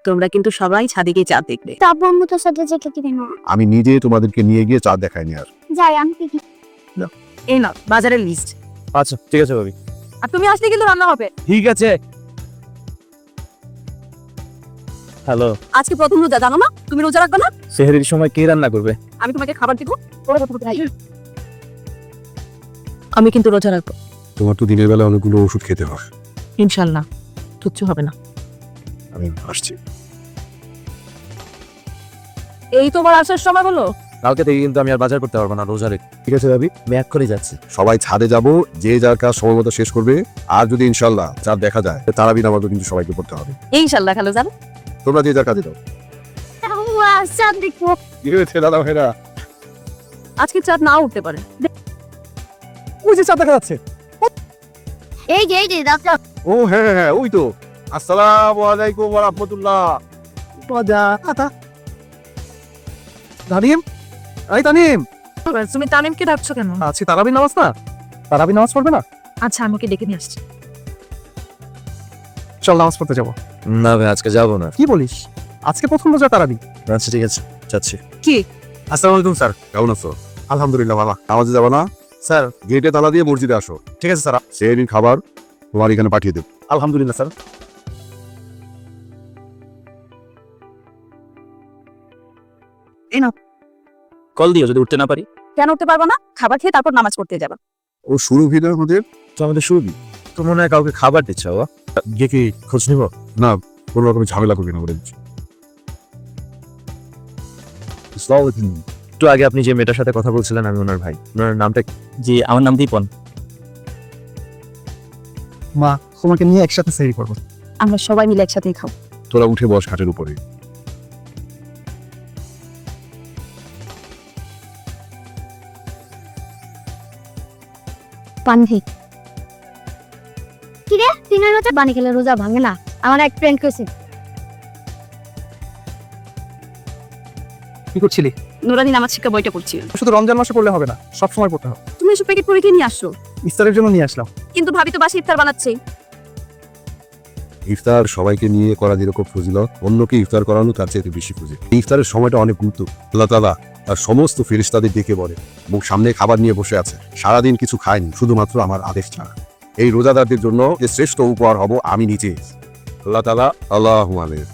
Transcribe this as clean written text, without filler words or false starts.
তোমরা কিন্তু সবাই ছাদে গিয়ে চাঁদ দেখবে। তা বন্ধু তোর সাথে যেতে দিবি না। আমি নিজে তোমাদেরকে নিয়ে গিয়ে চাঁদ দেখাইনি আর। যাই আমি কি এই না বাজারের লিস্ট। আচ্ছা ঠিক আছে ভাবি। আর তুমি আসলে কিন্তু রান্না হবে। ঠিক আছে। হ্যালো, আজকে প্রথম রোজা, জানো না? তুমি রোজা রাখবে না? সেহরির সময় কে রান্না করবে? আমি তোমাকে খাবার দিব। আমি কিন্তু রোজা রাখবো তোমার তো দিনের বেলা অনেকগুলো ওষুধ খেতে হয়। ইনশাল্লাহ, কিচ্ছু হবে না। আমি আসছি। এই তোমার আসার সময় হলো। কালকে থেকে কিন্তু আমি আর বাজার করতে পারবো না, রোজা রেখে। ঠিক আছে দাবি, আমি এক করে যাচ্ছি। সবাই ছাদে যাব, যে যার কাজ সময় মতো শেষ করবে। আর যদি ইনশাল্লাহ চাঁদ দেখা যায়, তারাবি নামাজও কিন্তু সবাইকে পড়তে হবে। ইনশাল্লাহ খালো জানো। তোমরা যে যার কাজে দাও। চাঁদ দেখবো। কি হয়েছে দাদা ভাইরা? আজকে চাঁদ নাও উঠতে পারে। ওই যে চাঁদ দেখা যাচ্ছে। এই যে দাদা ও হ্যাঁ হ্যাঁ, ওই তো। আসসালামু আলাইকুম ওয়া রাহমাতুল্লাহ। মজা আতা। তানিম, এই তানিম, তুমি তামিমকে ডাকছো কেন? আজকে তারাবি নামাজ না? তারাবি নামাজ পড়বে না? আচ্ছা, আমাকে ডেকে নিয়ে আসছি। চল নামাজ পড়তে যাবো। না ভাই, আজকে যাবো না। কি বলিস? আজকে প্রথম রোজা তারাবি। আচ্ছা ঠিক আছে, যাচ্ছি। কি? আসসালামু আলাইকুম স্যার, কেমন আছো? আলহামদুলিল্লাহ ভালো। নামাজে যাবো না স্যার? গেটে তালা দিয়ে মসজিদে আসো। ঠিক আছে স্যার। সেই খাবার তোমার এখানে পাঠিয়ে দেব। আলহামদুলিল্লাহ স্যার। এই নাও। কল দিও যদি উঠতে না পারি। কেন উঠতে পারবো না? খাবার খেয়ে তারপর নামাজ পড়তে যাবা। ও শুরু ভিড় আমাদের। তো আমাদের শুরু তো মনে হয় কাউকে খাবার দিচ্ছ। গিয়ে কি খোঁজ নিব? না, কোনো রকমের ঝামেলা করবি না বলে দিচ্ছি। একটু আগে আপনি যে মেয়েটার সাথে কথা বলছিলেন, আমি ওনার ভাই। ওনার নামটা কি? জি, আমার নাম দীপন। মা, তোমাকে নিয়ে একসাথে সেরি করবো। আমরা সবাই মিলে একসাথেই খাবো। তোরা উঠে বস খাটের উপরে। পানি কি রে দিনের রোজা পানি খেলে রোজা ভাঙে না। আমার এক ফ্রেন্ড কইছে। কি করছিলি? নুরানি নামাজ শিক্ষা বইটা পড়ছি। শুধু রমজান মাসে পড়লে হবে না, সব সময় পড়তে হবে। তুমি এসব প্যাকেট করে কি নিয়ে আসছো? ইফতারের জন্য নিয়ে আসলাম। কিন্তু ভাবি তো বাসি ইফতার বানাচ্ছে। ইফতার সবাইকে নিয়ে করা যেরকম ফজিলত, অন্যকে ইফতার করানো তার চেয়ে বেশি ফজিলত। এই ইফতারের সময়টা অনেক গুরুত্ব। আল্লাহ তাআলা তার সমস্ত ফেরেশতাদের ডেকে বলে, মুখ সামনে খাবার নিয়ে বসে আছে, সারাদিন কিছু খায়নি, শুধুমাত্র আমার আদেশ ছাড়া। এই রোজাদারদের জন্য যে শ্রেষ্ঠ উপহার হব আমি নিজে। আল্লাহ তাআলা আল্লাহু আলাইহি।